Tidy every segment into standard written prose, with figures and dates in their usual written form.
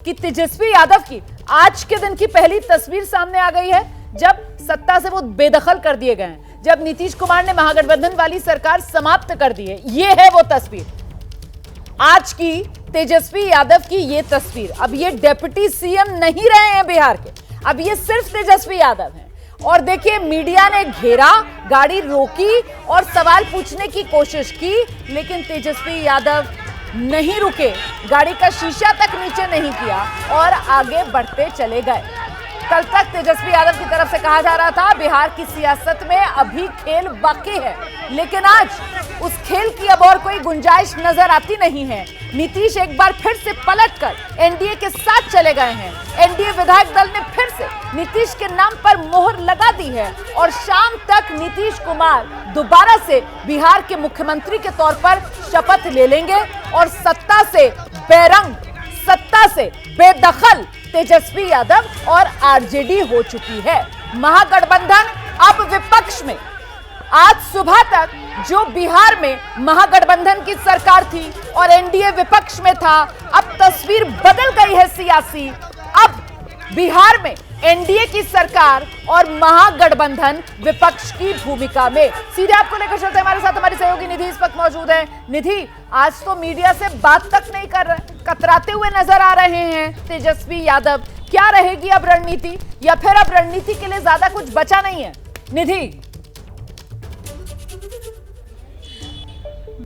कि तेजस्वी यादव की आज के दिन की पहली तस्वीर सामने आ गई है, जब सत्ता से वो बेदखल कर दिए गए हैं, जब नीतीश कुमार ने महागठबंधन वाली सरकार समाप्त कर दी है। ये है वो तस्वीर, आज की तेजस्वी यादव की ये तस्वीर। अब ये डिप्टी सीएम नहीं रहे हैं बिहार के, अब ये सिर्फ तेजस्वी यादव हैं। और देखिए, मीडिया ने घेरा, गाड़ी रोकी और सवाल पूछने की कोशिश की, लेकिन तेजस्वी यादव नहीं रुके, गाड़ी का शीशा तक नीचे नहीं किया और आगे बढ़ते चले गए। कल तक तेजस्वी यादव की तरफ से कहा जा रहा था बिहार की सियासत में अभी खेल बाकी है, लेकिन आज उस खेल की अब और कोई गुंजाइश नजर आती नहीं है। नीतीश एक बार फिर से पलटकर एनडीए के साथ चले गए हैं। एनडीए विधायक दल ने फिर से नीतीश के नाम पर मोहर लगा दी है और शाम तक नीतीश कुमार दोबारा से बिहार के मुख्यमंत्री के तौर पर शपथ ले लेंगे और सत्ता से बेरंग, सत्ता से बेदखल तेजस्वी यादव और आरजेडी हो चुकी है। महागठबंधन अब विपक्ष में। आज सुबह तक जो बिहार में महागठबंधन की सरकार थी और एनडीए विपक्ष में था, अब तस्वीर बदल गई है सियासी। अब बिहार में एनडीए की सरकार और महागठबंधन विपक्ष की भूमिका में। सीधे आपको लेकर चलते हैं, हमारे साथ हमारी सहयोगी निधि इस वक्त मौजूद है। निधि, आज तो मीडिया से बात तक नहीं कर रहे, कतराते हुए नजर आ रहे हैं तेजस्वी यादव। क्या रहेगी अब रणनीति, या फिर अब रणनीति के लिए ज्यादा कुछ बचा नहीं है? निधि।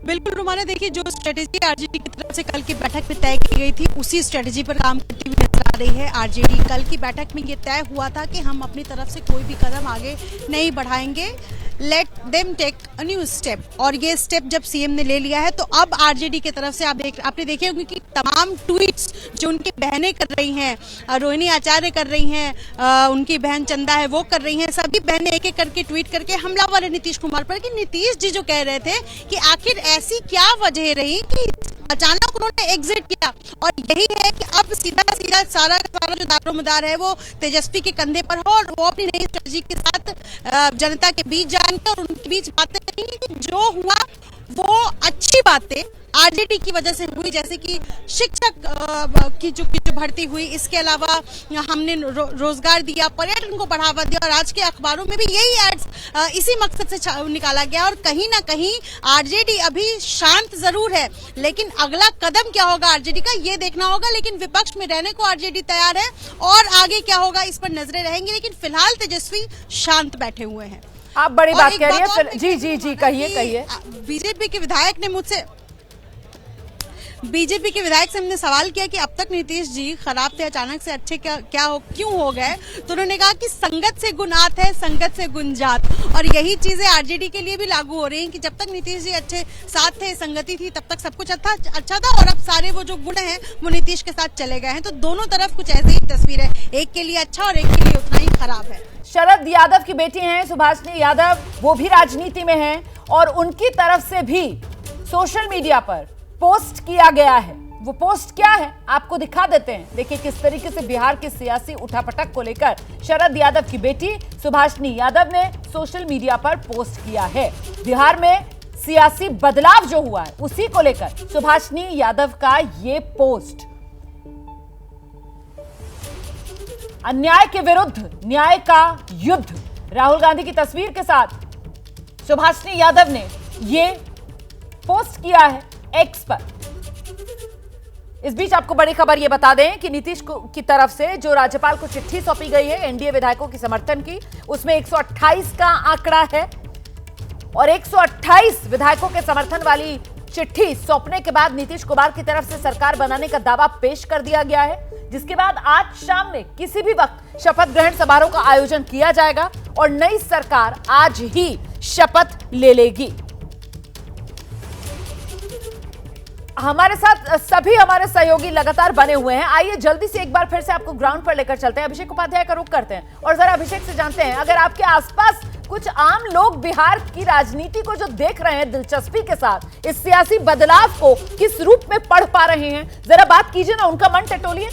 बिल्कुल रुमाना, देखिए जो स्ट्रेटेजी आरजेडी की तरफ से कल की बैठक में तय की गई थी, उसी स्ट्रेटेजी पर काम करती हुई नजर आ रही है आरजेडी। कल की बैठक में ये तय हुआ था कि हम अपनी तरफ से कोई भी कदम आगे नहीं बढ़ाएंगे, let them take a new step. और ये स्टेप जब सीएम ने ले लिया है, तो अब आरजेडी की तरफ से आपने देखे होंगे कि तमाम ट्वीट्स जो उनकी बहनें कर रही हैं, रोहिणी आचार्य कर रही हैं, उनकी बहन चंदा है वो कर रही हैं, सभी बहनें एक एक करके ट्वीट करके हमलावर है नीतीश कुमार पर। कि नीतीश जी जो कह रहे थे कि आखिर ऐसी क्या वजह रही कि अचानक उन्होंने एग्जिट किया, और यही है कि अब सीधा सीधा सारा जो दारोमदार है वो तेजस्वी के कंधे पर हो, और वो अपनी नई स्ट्रेटजी के साथ जनता के बीच जाएंगे और उनके बीच बातें करेंगे कि जो हुआ वो अच्छी बातें आरजेडी की वजह से हुई, जैसे कि शिक्षक की जो भर्ती हुई, इसके अलावा हमने रोजगार दिया, पर्यटन को बढ़ावा दिया, और आज के अखबारों में भी यही एड्स इसी मकसद से निकाला गया। और कहीं ना कहीं आरजेडी अभी शांत जरूर है, लेकिन अगला कदम क्या होगा आरजेडी का, ये देखना होगा। लेकिन विपक्ष में रहने को आरजेडी तैयार है, और आगे क्या होगा इस पर नजरें रहेंगी। लेकिन फिलहाल तेजस्वी शांत बैठे हुए हैं। आप बड़ी बात कह रही है। जी जी जी, कहिए। बीजेपी के विधायक से हमने सवाल किया कि अब तक नीतीश जी खराब थे, अचानक से अच्छे क्यों हो गए, तो उन्होंने कहा कि संगत से गुण आत है, संगत से गुण जात। और यही चीजें आरजेडी के लिए भी लागू हो रही हैं कि जब तक नीतीश जी अच्छे साथ थे, संगति थी, तब तक सब कुछ अच्छा था, और अब सारे वो जो गुण हैं वो नीतीश के साथ चले गए हैं। तो दोनों तरफ कुछ ऐसी ही तस्वीर है, एक के लिए अच्छा और एक के लिए उतना ही खराब है। शरद यादव की बेटी हैं सुभाषिनी यादव, वो भी राजनीति में हैं, और उनकी तरफ से भी सोशल मीडिया पर पोस्ट किया गया है। वो पोस्ट क्या है आपको दिखा देते हैं। देखिए किस तरीके से बिहार की सियासी उठापटक को लेकर शरद यादव की बेटी सुभाषिनी यादव ने सोशल मीडिया पर पोस्ट किया है। बिहार में सियासी बदलाव जो हुआ है उसी को लेकर सुभाषिनी यादव का ये पोस्ट। अन्याय के विरुद्ध न्याय का युद्ध, राहुल गांधी की तस्वीर के साथ सुभाषिनी यादव ने ये पोस्ट किया है एक्स पर। इस बीच आपको बड़ी खबर यह बता दें कि नीतीश की तरफ से जो राज्यपाल को चिट्ठी सौंपी गई है एनडीए विधायकों की समर्थन की, उसमें 128 का आंकड़ा है, और 128 विधायकों के समर्थन वाली चिट्ठी सौंपने के बाद नीतीश कुमार की तरफ से सरकार बनाने का दावा पेश कर दिया गया है, जिसके बाद आज शाम में किसी भी वक्त शपथ ग्रहण समारोह का आयोजन किया जाएगा और नई सरकार आज ही शपथ ले लेगी। हमारे साथ सभी हमारे सहयोगी लगातार बने हुए हैं। आइए जल्दी से एक बार फिर से आपको ग्राउंड पर लेकर चलते हैं। अभिषेक उपाध्याय का रुख करते हैं और जरा अभिषेक से जानते हैं, अगर आपके आसपास कुछ आम लोग बिहार की राजनीति को जो देख रहे हैं दिलचस्पी के साथ, इस सियासी बदलाव को किस रूप में पढ़ पा रहे हैं, जरा बात कीजिए ना, उनका मन टटोलिए।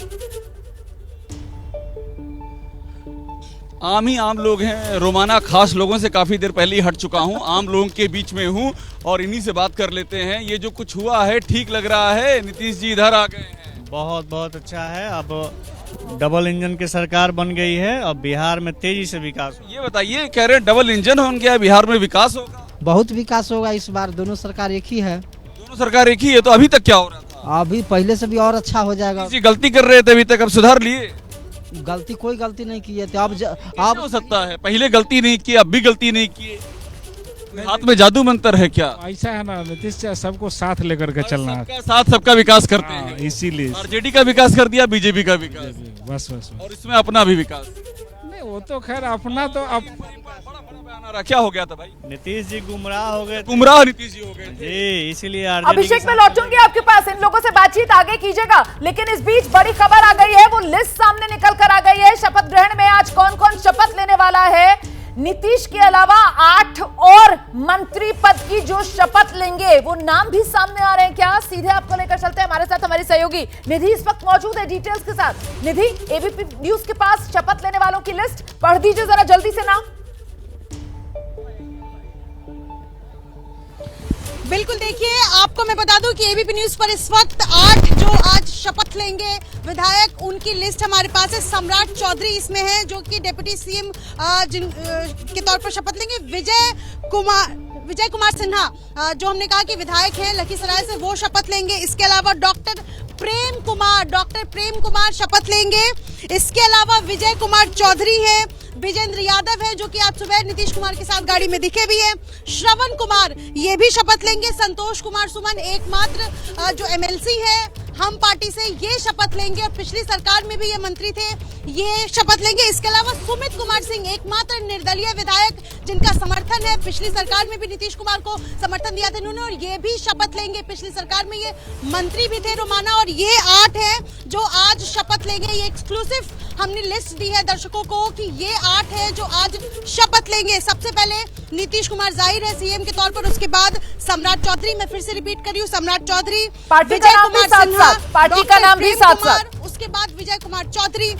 आम ही आम लोग हैं रोमाना, खास लोगों से काफ़ी देर पहले ही हट चुका हूं, आम लोगों के बीच में हूं और इन्हीं से बात कर लेते हैं। ये जो कुछ हुआ है ठीक लग रहा है, नीतीश जी इधर आ गए हैं। बहुत बहुत अच्छा है। अब डबल इंजन की सरकार बन गई है और बिहार में तेजी से विकास। ये बताइए, कह रहे हैं डबल इंजन हो गया, बिहार में विकास होगा। बहुत विकास होगा इस बार, दोनों सरकार एक ही है। दोनों सरकार एक ही है, तो अभी तक क्या हो रहा था? अभी पहले से भी और अच्छा हो जाएगा। जी, गलती कर रहे थे अभी तक, अब सुधार लिए? गलती कोई गलती नहीं की है, तो अब हो सकता है पहले गलती नहीं की, अब भी गलती नहीं की, हाथ में जादू मंत्र है क्या? ऐसा है ना नीतीश जी, सबको साथ लेकर के चलना है। सबका साथ सबका विकास करते हाँ, हैं, इसीलिए आरजेडी का विकास कर दिया, बीजेपी का विकास, बस बस और इसमें अपना भी विकास। नहीं, वो तो खैर अपना तो अब बड़ा बयान आ रहा, क्या हो गया था भाई? नीतीश जी गुमराह हो गए। गुमराह नीतीश जी हो गए जी, इसीलिए अभिषेक में लौटूंगी आपके पास, इन लोगों से बातचीत आगे कीजिएगा। लेकिन इस बीच बड़ी खबर आ गई है, वो लिस्ट सामने निकल कर आ गई है। शपथ ग्रहण में आज कौन कौन शपथ लेने वाला है? नीतीश के अलावा 8 और मंत्री पद की जो शपथ लेंगे, वो नाम भी सामने आ रहे हैं क्या? सीधे आपको लेकर चलते हैं, हमारे साथ हमारी सहयोगी निधि इस वक्त मौजूद है डिटेल्स के साथ। निधि, एबीपी न्यूज के पास शपथ लेने वालों की लिस्ट पढ़ दीजिए जरा जल्दी से नाम। बिल्कुल, देखिए आपको मैं बता दूं कि एबीपी न्यूज पर इस वक्त 8 जो आज शपथ लेंगे विधायक, उनकी लिस्ट हमारे पास है। सम्राट चौधरी इसमें है, जो कि डिप्टी सीएम के तौर पर शपथ लेंगे। विजय कुमार सिन्हा, जो हमने कहा कि विधायक हैं लखीसराय से, वो शपथ लेंगे। इसके अलावा डॉक्टर प्रेम कुमार शपथ लेंगे। इसके अलावा विजय कुमार चौधरी है, विजेंद्र यादव है, जो कि आज सुबह नीतीश कुमार के साथ गाड़ी में दिखे भी हैं। श्रवण कुमार ये भी शपथ लेंगे। संतोष कुमार सुमन एकमात्र जो एमएलसी है हम पार्टी से, ये शपथ लेंगे, और पिछली सरकार में भी ये मंत्री थे, ये शपथ लेंगे। इसके अलावा सुमित कुमार सिंह, एकमात्र निर्दलीय विधायक जिनका समर्थन है, पिछली सरकार में भी नीतीश कुमार को समर्थन दिया था इन्होंने, और ये भी शपथ लेंगे। पिछली सरकार में ये मंत्री भी थे रोमाना, और ये 8 है जो आज शपथ लेंगे। ये एक्सक्लूसिव हमने लिस्ट दी है दर्शकों को कि ये 8 है जो आज शपथ लेंगे। सबसे पहले नीतीश कुमार जाहिर है सीएम के तौर पर, उसके बाद सम्राट चौधरी, मैं फिर से रिपीट कर रही हूँ, सम्राट चौधरी, पार्टी का नाम भी साथ-साथ, पार्टी का नाम भी साथ-साथ, उसके बाद विजय कुमार चौधरी।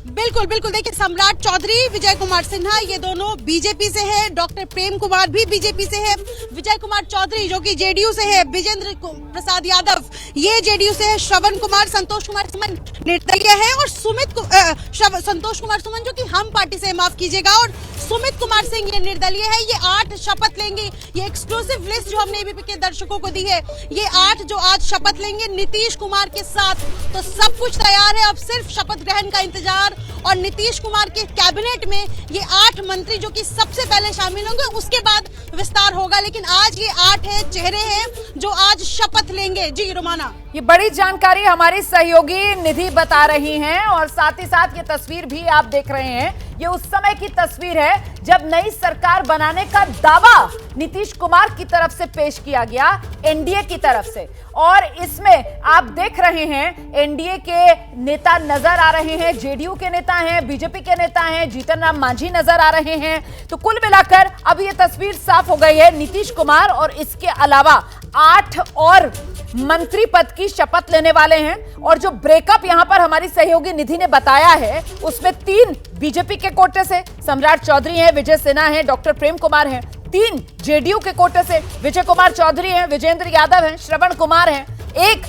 बिल्कुल, देखिए सम्राट चौधरी, विजय कुमार सिन्हा, ये दोनों बीजेपी से है। डॉक्टर प्रेम कुमार भी बीजेपी से है। विजय कुमार चौधरी जो कि जेडीयू से है। विजेंद्र प्रसाद यादव ये जेडीयू से है। श्रवण कुमार, संतोष कुमार सुमन निर्दलीय है, और संतोष कुमार सुमन जो कि हम पार्टी से, माफ कीजिएगा, और सुमित कुमार सिंह ये निर्दलीय है। ये 8 शपथ लेंगे। ये एक्सक्लूसिव लिस्ट जो हमने एबीपी के दर्शकों को दी है, ये 8 जो आज शपथ लेंगे नीतीश कुमार के साथ। तो सब कुछ तैयार है, अब सिर्फ शपथ ग्रहण का इंतजार। और नीतीश कुमार के कैबिनेट में ये 8 मंत्री जो कि सबसे पहले शामिल होंगे, उसके बाद विस्तार होगा। लेकिन आज ये 8 चेहरे हैं जो आज शपथ लेंगे। जी रोमाना, ये बड़ी जानकारी हमारी सहयोगी निधि बता रही हैं, और साथ ही साथ ये तस्वीर भी आप देख रहे हैं, ये उस समय की तस्वीर है जब नई सरकार बनाने का दावा नीतीश कुमार की तरफ से पेश किया गया, एनडीए की तरफ से। और इसमें आप देख रहे हैं एनडीए के नेता नजर आ रहे हैं, जेडीयू के नेता हैं, बीजेपी के नेता हैं, जीतन राम मांझी नजर आ रहे हैं। तो कुल मिलाकर अब ये तस्वीर साफ हो गई है, नीतीश कुमार और इसके अलावा 8 और मंत्री पद की शपथ लेने वाले हैं। और जो ब्रेकअप यहां पर हमारी सहयोगी निधि ने बताया है, उसमें 3 बीजेपी के कोटे से सम्राट चौधरी हैं, विजय सिन्हा हैं, डॉक्टर प्रेम कुमार हैं। 3 जेडीयू के कोटे से विजय कुमार चौधरी हैं, विजेंद्र यादव हैं, श्रवण कुमार हैं। 1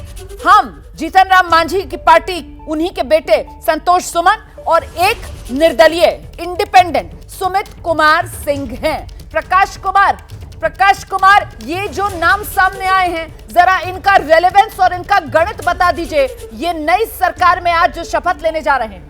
हम जीतन राम मांझी की पार्टी, उन्हीं के बेटे संतोष सुमन, और 1 निर्दलीय इंडिपेंडेंट सुमित कुमार सिंह हैं। प्रकाश कुमार, ये जो नाम सामने आए हैं, जरा इनका रेलेवेंस और इनका गणित बता दीजिए। ये नई सरकार में आज जो शपथ लेने जा रहे हैं।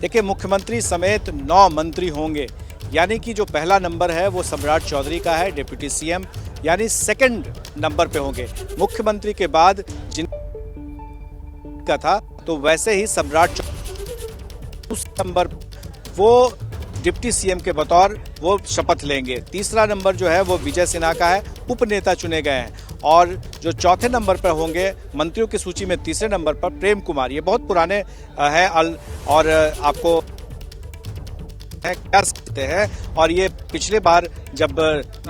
देखिए, मुख्यमंत्री समेत 9 मंत्री होंगे, यानी कि जो पहला नंबर है वो सम्राट चौधरी का है, डिप्टी सीएम, यानी सेकंड नंबर पे होंगे। मुख्यमंत्री के बाद जिनका था, तो वैसे ही सम्राट उस नंबर वो डिप्टी सीएम के बतौर वो शपथ लेंगे। तीसरा नंबर जो है वो विजय सिन्हा का है, उपनेता चुने गए हैं। और जो चौथे नंबर पर होंगे मंत्रियों की सूची में, तीसरे नंबर पर प्रेम कुमार, ये बहुत पुराने हैं और आपको कह सकते हैं, और ये पिछले बार जब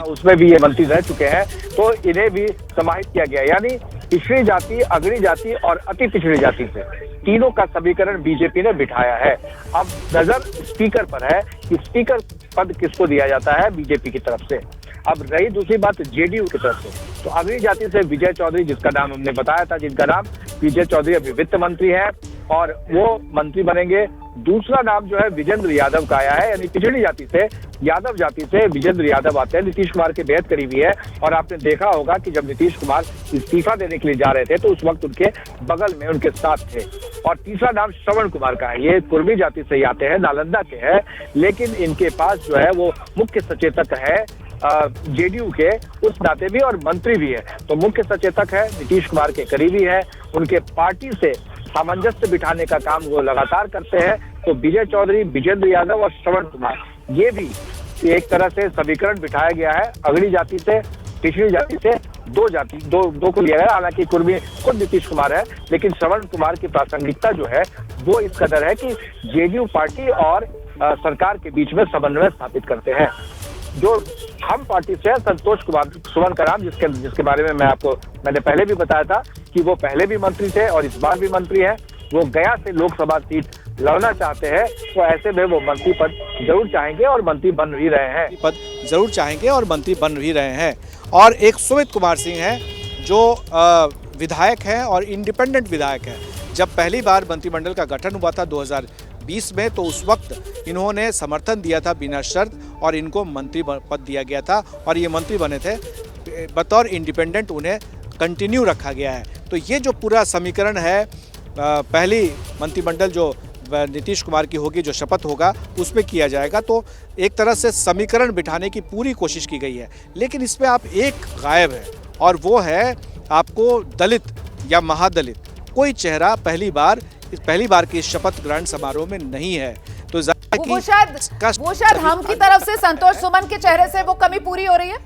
उसमें भी ये मंत्री रह चुके हैं, तो इन्हें भी समाहित किया गया। यानी पिछड़ी जाति, अग्रणी जाति और अति पिछड़ी जाति से तीनों का समीकरण बीजेपी ने बिठाया है। अब नजर स्पीकर पर है कि स्पीकर पद किसको दिया जाता है बीजेपी की तरफ से। अब रही दूसरी बात जेडीयू की तरफ से, तो अगली जाति से विजय चौधरी, जिसका नाम हमने बताया था, जिनका नाम विजय चौधरी अभी वित्त मंत्री है और वो मंत्री बनेंगे। दूसरा नाम जो है विजेंद्र यादव का आया है, यानी पिछड़ी जाति से, यादव जाति से विजेंद्र यादव आते हैं, नीतीश कुमार के बेहद करीबी है। और आपने देखा होगा कि जब नीतीश कुमार इस्तीफा देने के लिए जा रहे थे तो उस वक्त उनके बगल में, उनके साथ थे। और तीसरा नाम श्रवण कुमार का है, ये कुर्मी जाति से आते हैं, नालंदा के हैं, लेकिन इनके पास जो है वो मुख्य सचेतक है जेडीयू के उस नाते भी और मंत्री भी है। तो मुख्य सचेतक है, नीतीश कुमार के करीबी है, उनके पार्टी से सामंजस्य बिठाने का काम वो लगातार करते हैं। तो विजय चौधरी, विजेंद्र यादव और श्रवण कुमार, ये भी एक तरह से समीकरण बिठाया गया है। अगड़ी जाति से, पिछड़ी जाति से दो को लिया गया। हालांकि कुर्मी खुद नीतीश कुमार है, लेकिन श्रवण कुमार की प्रासंगिकता जो है वो इस कदर है कि जेडीयू पार्टी और सरकार के बीच में समन्वय स्थापित करते हैं। जो हम पार्टी से है संतोष कुमार सुमन का नाम, जिसके बारे में मैंने पहले भी बताया था कि वो पहले भी मंत्री थे और इस बार भी मंत्री है। वो गया से लोकसभा सीट लड़ना चाहते हैं, तो ऐसे में वो मंत्री पद जरूर चाहेंगे और मंत्री बन भी रहे हैं। और एक सुमित कुमार सिंह है जो विधायक हैं और इंडिपेंडेंट विधायक हैं। जब पहली बार मंत्रिमंडल का गठन हुआ था 2020 में, तो उस वक्त इन्होंने समर्थन दिया था बिना शर्त और इनको मंत्री पद दिया गया था और ये मंत्री बने थे। बतौर इंडिपेंडेंट उन्हें कंटिन्यू रखा गया है। तो ये जो पूरा समीकरण है, पहली मंत्रिमंडल जो नीतीश कुमार की होगी, जो शपथ होगा, उसमें किया जाएगा। तो एक तरह से समीकरण बिठाने की पूरी कोशिश की गई है, लेकिन इसमें आप एक गायब है और वो है आपको दलित या महादलित। कोई चेहरा पहली बार की शपथ ग्रहण समारोह में नहीं है। तो वो शायद हम की तरफ से संतोष सुमन के चेहरे से वो कमी पूरी हो रही है।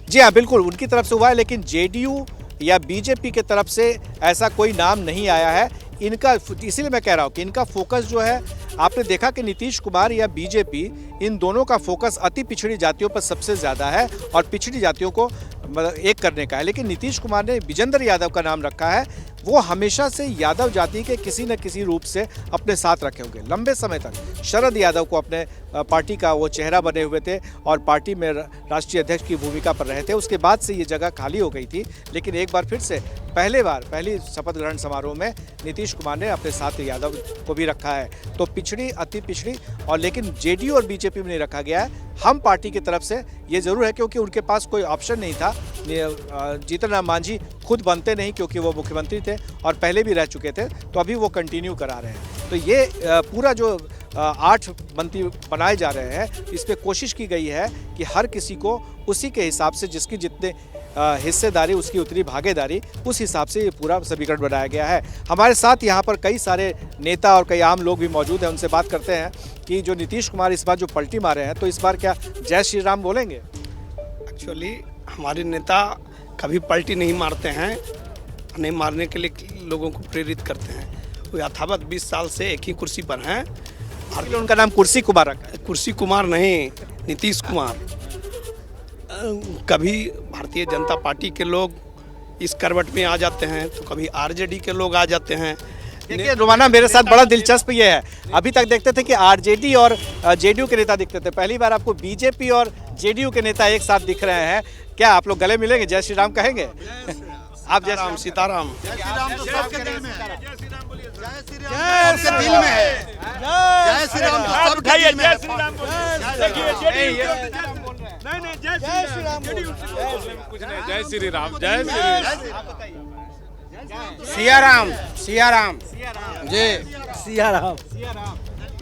जी हाँ, बिल्कुल उनकी तरफ से हुआ है, लेकिन जेडीयू या बीजेपी के तरफ से ऐसा कोई नाम नहीं आया है इनका। इसीलिए मैं कह रहा हूँ कि इनका फोकस जो है, आपने देखा कि नीतीश कुमार या बीजेपी, इन दोनों का फोकस अति पिछड़ी जातियों पर सबसे ज़्यादा है और पिछड़ी जातियों को एक करने का है। लेकिन नीतीश कुमार ने विजेंद्र यादव का नाम रखा है। वो हमेशा से यादव जाति के किसी न किसी रूप से अपने साथ रखे होंगे। लंबे समय तक शरद यादव को अपने पार्टी का वो चेहरा बने हुए थे और पार्टी में राष्ट्रीय अध्यक्ष की भूमिका पर रहे थे। उसके बाद से ये जगह खाली हो गई थी, लेकिन एक बार फिर से पहली शपथ ग्रहण समारोह में नीतीश कुमार ने अपने साथ यादव को भी रखा है। तो पिछड़ी, अति पिछड़ी, और लेकिन जेडीयू और बीजेपी में नहीं रखा गया है। हम पार्टी की तरफ से ये जरूर है, क्योंकि उनके पास कोई ऑप्शन नहीं था। जीतन राम मांझी खुद बनते नहीं, क्योंकि वो मुख्यमंत्री थे और पहले भी रह चुके थे, तो अभी वो कंटिन्यू करा रहे हैं। तो ये पूरा जो 8 मंत्री बनाए जा रहे हैं, इस पे कोशिश की गई है कि हर किसी को उसी के हिसाब से, जिसकी जितने हिस्सेदारी उसकी उतनी भागीदारी, उस हिसाब से ये पूरा समीकरण बनाया गया है। हमारे साथ यहाँ पर कई सारे नेता और कई आम लोग भी मौजूद हैं। उनसे बात करते हैं कि जो नीतीश कुमार इस बार जो पलटी मारे हैं, तो इस बार क्या जय श्री राम बोलेंगे? एक्चुअली हमारे नेता कभी पलटी नहीं मारते हैं, नहीं मारने के लिए लोगों को प्रेरित करते हैं। वो यथावत 20 साल से एक ही कुर्सी पर हैं। उनका नाम कुर्सी कुमार रखा है। कुर्सी कुमार नहीं, नीतीश कुमार। कभी भारतीय जनता पार्टी के लोग इस करवट में आ जाते हैं, तो कभी आरजेडी के लोग आ जाते हैं। देखिए रोमाना, मेरे साथ बड़ा दिलचस्प ये है, अभी तक देखते थे कि आरजेडी और जेडीयू के नेता दिखते थे, पहली बार आपको बीजेपी और जेडीयू के नेता एक साथ दिख रहे हैं। क्या आप लोग गले मिलेंगे, जय श्री राम कहेंगे? आप जय राम, सीताराम। जय श्री राम तो सबके दिल में है। जय श्री राम बोलिए। जय श्री राम दिल में है। जय श्री राम तो सबके दिल में है। जय श्री राम नहीं, जय श्री राम कुछ नहीं, जय श्री राम, जय श्री राम। सिया राम, सिया राम जी, सिया राम।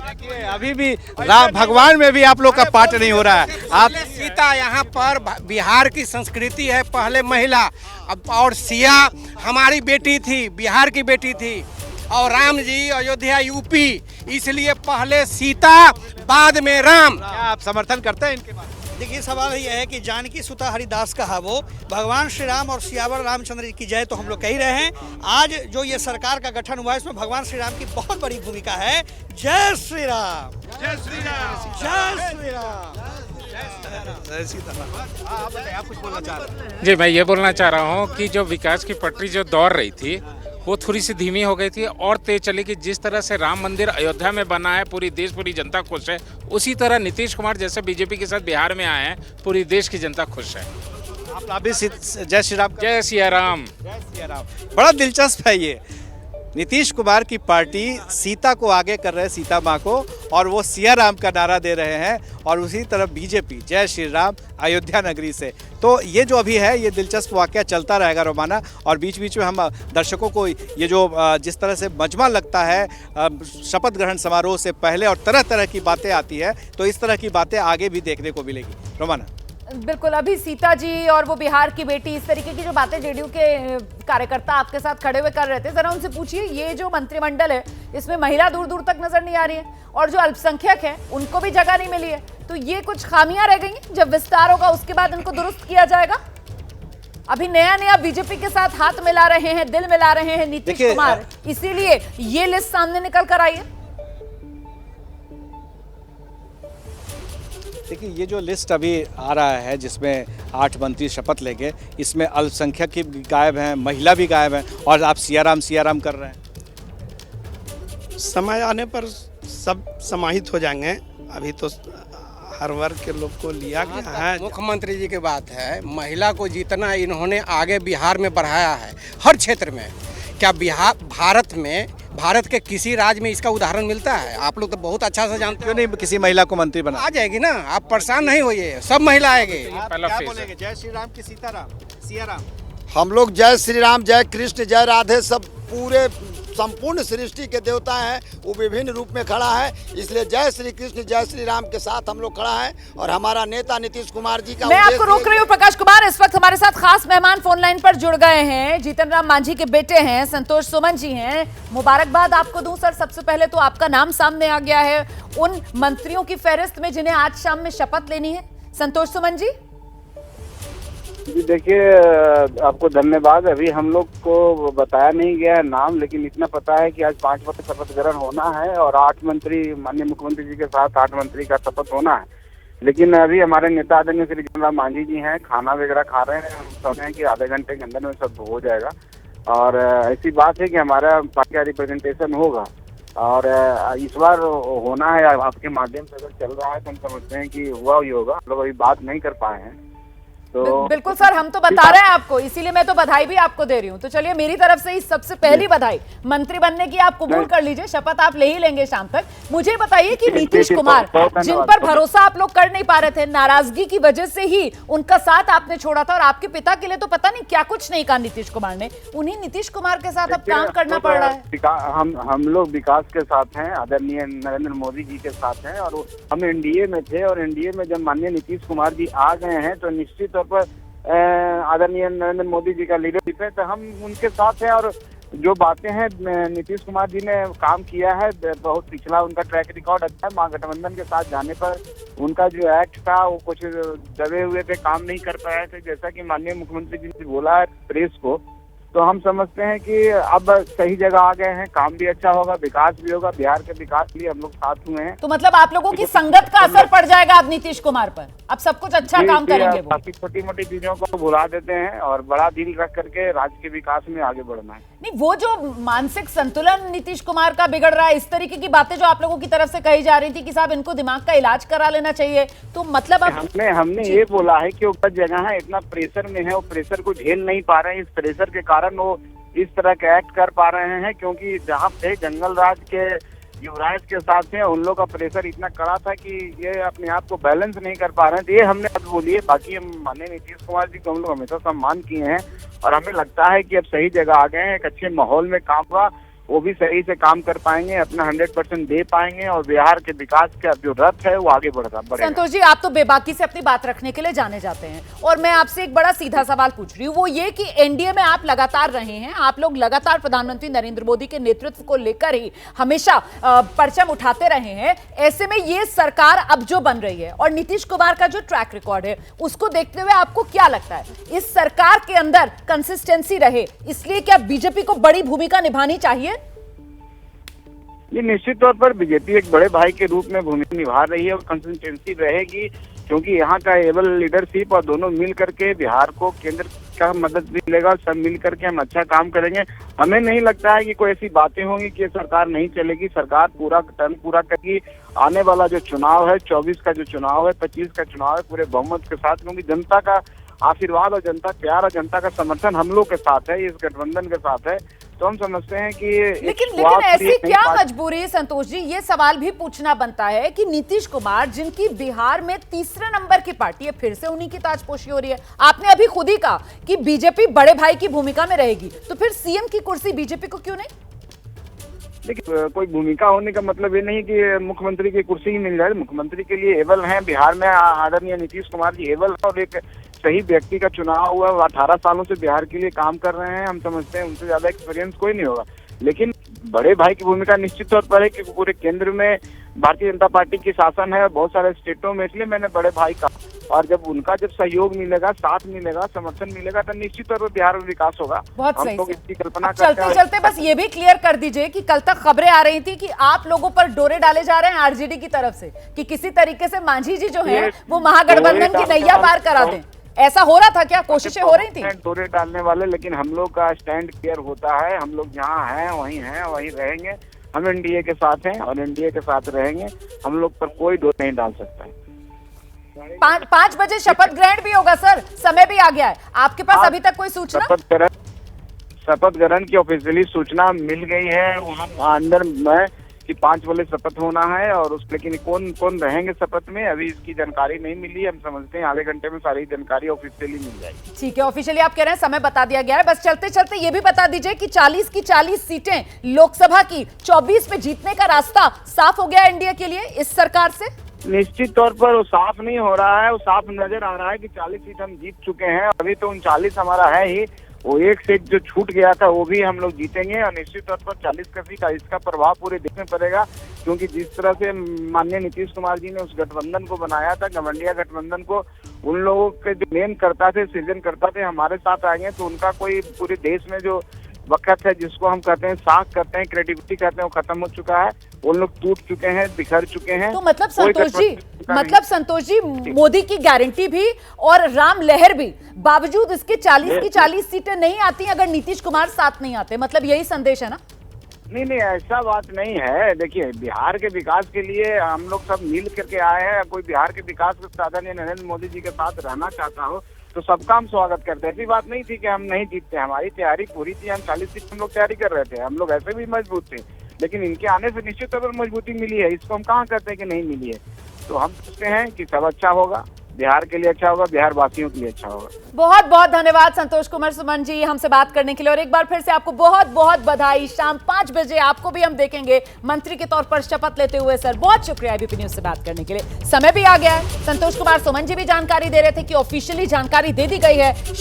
देखिए अभी भी राम भगवान में भी आप लोग का पाठ नहीं हो रहा है। आप सीता यहाँ पर बिहार की संस्कृति है, पहले महिला, अब और सिया हमारी बेटी थी, बिहार की बेटी थी, और राम जी अयोध्या यूपी, इसलिए पहले सीता बाद में राम। क्या आप समर्थन करते हैं इनके बारे में? देखिए सवाल ये है कि जानकी सुता हरिदास कहा वो, भगवान श्री राम और सियावर रामचंद्र जी की जय तो हम लोग कह ही रहे हैं। आज जो ये सरकार का गठन हुआ है, इसमें भगवान श्री राम की बहुत बड़ी भूमिका है। जय श्री राम, जय श्री राम, जय श्री राम, जय सीताराम। आप कुछ बोलना चाह रहे हैं? जी, मैं ये बोलना चाह रहा हूँ कि जो विकास की पटरी जो दौड़ रही थी, वो थोड़ी सी धीमी हो गई थी और तेज चली कि जिस तरह से राम मंदिर अयोध्या में बना है पूरी देश पूरी जनता खुश है, उसी तरह नीतीश कुमार जैसे बीजेपी के साथ बिहार में आए हैं पूरी देश की जनता खुश है। आप भी जय श्री राम। जय सिया राम। जय सिया राम। बड़ा दिलचस्प है ये, नीतीश कुमार की पार्टी सीता को आगे कर रहे हैं, सीता माँ को, और वो सिया राम का नारा दे रहे हैं, और उसी तरफ बीजेपी जय श्री राम अयोध्या नगरी से। तो ये जो अभी है ये दिलचस्प वाकया चलता रहेगा रोमाना, और बीच बीच में हम दर्शकों को ये जो जिस तरह से मजमा लगता है शपथ ग्रहण समारोह से पहले और तरह तरह की बातें आती है, तो इस तरह की बातें आगे भी देखने को मिलेगी। रोमाना बिल्कुल, अभी सीता जी और वो बिहार की बेटी, इस तरीके की जो बातें जेडीयू के कार्यकर्ता आपके साथ खड़े हुए कर रहे थे, जरा उनसे पूछिए ये जो मंत्रिमंडल है इसमें महिला दूर दूर तक नजर नहीं आ रही है, और जो अल्पसंख्यक है उनको भी जगह नहीं मिली है, तो ये कुछ खामियां रह गई हैं। जब विस्तार होगा उसके बाद इनको दुरुस्त किया जाएगा। अभी नया नया बीजेपी के साथ हाथ मिला रहे हैं, दिल मिला रहे हैं नीतीश कुमार, इसीलिए ये लिस्ट सामने निकल कर आई है। देखिए ये जो लिस्ट अभी आ रहा है जिसमें 8 मंत्री शपथ लेंगे, इसमें अल्पसंख्यक भी गायब हैं, महिला भी गायब हैं, और आप सिया राम कर रहे हैं। समय आने पर सब समाहित हो जाएंगे। अभी तो हर वर्ग के लोग को लिया गया है। मुख्यमंत्री जी की बात है, महिला को जितना इन्होंने आगे बिहार में बढ़ाया है हर क्षेत्र में, क्या बिहार भारत के किसी राज्य में इसका उदाहरण मिलता है? आप लोग तो बहुत अच्छा से जानते हो। क्यों नहीं किसी महिला को मंत्री बना? आ जाएगी ना, आप परेशान नहीं होइए, सब महिला आएगी। क्या बोलेंगे, जय श्री राम की सिया राम? हम लोग जय श्री राम, जय कृष्ण, जय राधे, सब पूरे संपूर्ण सृष्टि के देवता हैं, वो विभिन्न रूप में खड़ा है, इसलिए जय श्री कृष्ण जय श्री राम के साथ हम लोग खड़ा है। और हमारा नेता नीतीश कुमार जी का मैं आपको रोक रही हूँ प्रकाश कुमार, इस वक्त हमारे साथ खास मेहमान फोन लाइन पर जुड़ गए हैं। जीतन राम मांझी के बेटे हैं, संतोष सुमन जी हैं। मुबारकबाद आपको दूं सर, सबसे पहले तो आपका नाम सामने आ गया है उन मंत्रियों की फहरिस्त में जिन्हें आज शाम में शपथ लेनी है। संतोष सुमन जी जी देखिए, आपको धन्यवाद। अभी हम लोग को बताया नहीं गया है नाम, लेकिन इतना पता है कि आज 5 वक्त शपथ ग्रहण होना है और 8 मंत्री, माननीय मुख्यमंत्री जी के साथ 8 मंत्री का शपथ होना है। लेकिन अभी हमारे नेता आदरणीय श्री जीतन राम मांझी जी हैं, खाना वगैरह खा रहे हैं। हम समझ हैं कि आधे घंटे के अंदर में सब हो जाएगा, और ऐसी बात है कि हमारा पार्टी का रिप्रेजेंटेशन होगा, और इस बार होना है। आपके माध्यम से अगर चल रहा है तो हम समझते हैं कि हुआ ही होगा। हम लोग अभी बात नहीं कर पाए हैं। तो बिल्कुल सर, हम तो बता रहे हैं आपको, इसीलिए मैं तो बधाई भी आपको दे रही हूँ। तो चलिए मेरी तरफ से ही सबसे पहली बधाई, मंत्री बनने की आप कबूल कर लीजिए, शपथ आप ले ही लेंगे शाम तक। मुझे बताइए कि नीतीश कुमार जिन पर भरोसा आप लोग कर नहीं पा रहे थे, नाराजगी की वजह से ही उनका साथ आपने छोड़ा था, और आपके पिता के लिए तो पता नहीं क्या कुछ नहीं कहा नीतीश कुमार ने, उन्हीं नीतीश कुमार के साथ अब काम करना पड़ रहा है। हम लोग विकास के साथ हैं, आदरणीय नरेंद्र मोदी जी के साथ हैं, और हम एनडीए में थे, और एनडीए में जब माननीय नीतीश कुमार जी आ गए हैं तो निश्चित तौर पर आदरणीय नरेंद्र मोदी जी का लीडरशिप है, तो हम उनके साथ हैं। और जो बातें हैं, नीतीश कुमार जी ने काम किया है, बहुत पिछला उनका ट्रैक रिकॉर्ड अच्छा है। महागठबंधन के साथ जाने पर उनका जो एक्ट था वो कुछ दबे हुए थे, काम नहीं कर पाए थे, जैसा कि माननीय मुख्यमंत्री जी ने बोला है प्रेस को। तो हम समझते हैं कि अब सही जगह आ गए हैं, काम भी अच्छा होगा, विकास भी होगा, बिहार के विकास के लिए हम लोग साथ हुए हैं। तो मतलब आप लोगों की संगत का असर पड़ जाएगा अब नीतीश कुमार पर, अब सब कुछ अच्छा काम करेंगे वो। बाकी छोटी मोटी चीजों को भुला देते हैं और बड़ा दिल रख करके राज्य के विकास में आगे बढ़ना है। नहीं, वो जो मानसिक संतुलन नीतीश कुमार का बिगड़ रहा है, इस तरीके की बातें जो आप लोगों की तरफ से कही जा रही थी कि साहब इनको दिमाग का इलाज करा लेना चाहिए, तो मतलब अब हमने ये बोला है कि वो गलत जगह है, इतना प्रेशर में है, वो प्रेशर को झेल नहीं पा रहे हैं, इस प्रेशर के कारण वो इस तरह के एक्ट कर पा रहे हैं। क्योंकि जहाँ थे जंगल राज के युवराज के साथ थे, उन लोग का प्रेशर इतना कड़ा था कि ये अपने आप को बैलेंस नहीं कर पा रहे हैं। तो ये हमने बात बोली है। बाकी हम माननीय नीतीश कुमार जी को हम लोग हमेशा सम्मान किए हैं, और हमें लगता है कि अब सही जगह आ गए हैं, एक अच्छे माहौल में काम हुआ, वो भी सही से काम कर पाएंगे, अपना 100% दे पाएंगे, और बिहार के विकास का जो रथ है वो आगे बढ़ेगा। संतोष जी, आप तो बेबाकी से अपनी बात रखने के लिए जाने जाते हैं, और मैं आपसे एक बड़ा सीधा सवाल पूछ रही हूँ, वो ये कि एनडीए में आप लगातार रहे हैं, आप लोग लगातार प्रधानमंत्री नरेंद्र मोदी के नेतृत्व को लेकर ही हमेशा परचम उठाते रहे हैं। ऐसे में ये सरकार अब जो बन रही है और नीतीश कुमार का जो ट्रैक रिकॉर्ड है, उसको देखते हुए आपको क्या लगता है, इस सरकार के अंदर कंसिस्टेंसी रहे, इसलिए क्या बीजेपी को बड़ी भूमिका निभानी चाहिए? ये निश्चित तौर पर बीजेपी एक बड़े भाई के रूप में भूमिका निभा रही है, और कंसिस्टेंसी रहेगी, क्योंकि यहाँ का एबल लीडरशिप और दोनों मिल करके बिहार को केंद्र का मदद भी मिलेगा, सब मिल करके हम अच्छा काम करेंगे। हमें नहीं लगता है कि कोई ऐसी बातें होंगी कि सरकार नहीं चलेगी। सरकार पूरा टर्म पूरा करेगी। आने वाला जो चुनाव है, 24 का जो चुनाव है, 25 का चुनाव है, पूरे बहुमत के साथ, क्योंकि जनता का आशीर्वाद और जनता प्यार और जनता का समर्थन हम लोग के साथ है, इस गठबंधन के साथ है। तो हम समझते हैं कि लेकिन ऐसी क्या मजबूरी है संतोष जी, ये सवाल भी पूछना बनता है कि नीतीश कुमार, जिनकी बिहार में तीसरे नंबर की पार्टी है, फिर से उन्हीं की ताजपोशी हो रही है। आपने अभी खुद ही कहा कि बीजेपी बड़े भाई की भूमिका में रहेगी, तो फिर सीएम की कुर्सी बीजेपी को क्यों नहीं? देखिए, कोई भूमिका होने का मतलब ये नहीं कि मुख्यमंत्री की कुर्सी ही मिल जाए। मुख्यमंत्री के लिए एबल हैं, बिहार में आदरणीय नीतीश कुमार जी एबल है और एक सही व्यक्ति का चुनाव हुआ। 18 सालों से बिहार के लिए काम कर रहे हैं। हम समझते हैं उनसे ज्यादा एक्सपीरियंस कोई नहीं होगा। लेकिन बड़े भाई की भूमिका निश्चित तौर पर है, क्योंकि पूरे केंद्र में भारतीय जनता पार्टी की शासन है, बहुत सारे स्टेटों में, इसलिए मैंने बड़े भाई का। और जब उनका जब सहयोग मिलेगा, साथ मिलेगा, समर्थन मिलेगा, तो निश्चित तौर पर बिहार में विकास होगा। बहुत हम लोग इसकी कल्पना चलते चलते बस ये भी क्लियर कर दीजिए कि कल तक खबरें आ रही थी कि आप लोगों पर डोरे डाले जा रहे हैं आरजेडी की तरफ से, कि किसी तरीके से मांझी जी जो है वो महागठबंधन की नैया पार करा दें। ऐसा हो रहा था क्या? कोशिशें हो रही थी डोरे डालने वाले, लेकिन हम लोग का स्टैंड क्लियर होता है। हम लोग जहाँ हैं वहीं रहेंगे। हम एनडीए के साथ हैं और एनडीए के साथ रहेंगे। हम लोग पर कोई डोर नहीं डाल सकता है। 5 बजे शपथ ग्रहण भी होगा सर, समय भी आ गया है। आपके पास अभी तक कोई सूचना? शपथ ग्रहण की ऑफिशियली सूचना मिल गई है वहाँ अंदर में कि 5 बजे शपथ होना है, और उस लेकिन कौन कौन रहेंगे शपथ में अभी इसकी जानकारी नहीं मिली। हम समझते हैं आधे घंटे में सारी जानकारी ऑफिशियली मिल जाएगी। ठीक है, ऑफिशियली आप कह रहे हैं समय बता दिया गया है। बस चलते चलते ये भी बता दीजिए कि 40 की 40 सीटें लोकसभा की 24 में जीतने का रास्ता साफ हो गया एनडीए के लिए इस सरकार से? निश्चित तौर पर वो साफ नहीं हो रहा है, वो साफ नजर आ रहा है कि 40 सीट हम जीत चुके हैं। अभी तो 39 हमारा है ही, वो एक सीट जो छूट गया था वो भी हम लोग जीतेंगे। और निश्चित तौर पर 40 का सीट का इसका प्रभाव पूरे देश में पड़ेगा, क्योंकि जिस तरह से माननीय नीतीश कुमार जी ने उस गठबंधन को बनाया था, गठबंडिया गठबंधन को, उन लोगों के जो मेन करता थे, सृजन करता थे, हमारे साथ आएंगे तो उनका कोई पूरे देश में जो वक्त है, जिसको हम कहते हैं साख करते हैं, क्रिएटिविटी कहते हैं, वो खत्म हो चुका है। उन लोग टूट चुके हैं, बिखर चुके हैं। तो मतलब संतोष जी मोदी की गारंटी भी और राम लहर भी, बावजूद इसके 40 की 40 सीटें नहीं आती अगर नीतीश कुमार साथ नहीं आते, मतलब यही संदेश है ना? नहीं, ऐसा बात नहीं है। देखिए, बिहार के विकास के लिए हम लोग सब मिल करके आए हैं। कोई बिहार के विकास के साथ नरेंद्र मोदी जी के साथ रहना चाहता हो तो सबका हम स्वागत करते हैं। ऐसी बात नहीं थी कि हम नहीं जीतते, हमारी तैयारी पूरी थी। हम 40 सीट हम लोग तैयारी कर रहे थे, हम लोग ऐसे भी मजबूत थे, लेकिन इनके आने से निश्चित तौर पर मजबूती मिली है। इसको हम कहाँ कहते हैं कि नहीं मिली है। तो हम सोचते हैं कि सब अच्छा होगा, बिहार के लिए अच्छा होगा, बिहार वासियों के लिए अच्छा होगा। बहुत बहुत धन्यवाद संतोष कुमार सुमन जी हमसे बात करने के लिए, और एक बार फिर से आपको बहुत बहुत बधाई। शाम 5 बजे आपको भी हम देखेंगे मंत्री के तौर पर शपथ लेते हुए। सर बहुत शुक्रिया एबीपी न्यूज से बात करने के लिए। समय भी आ गया है, संतोष कुमार सुमन जी भी जानकारी दे रहे थे कि ऑफिशियली जानकारी दे दी गई है।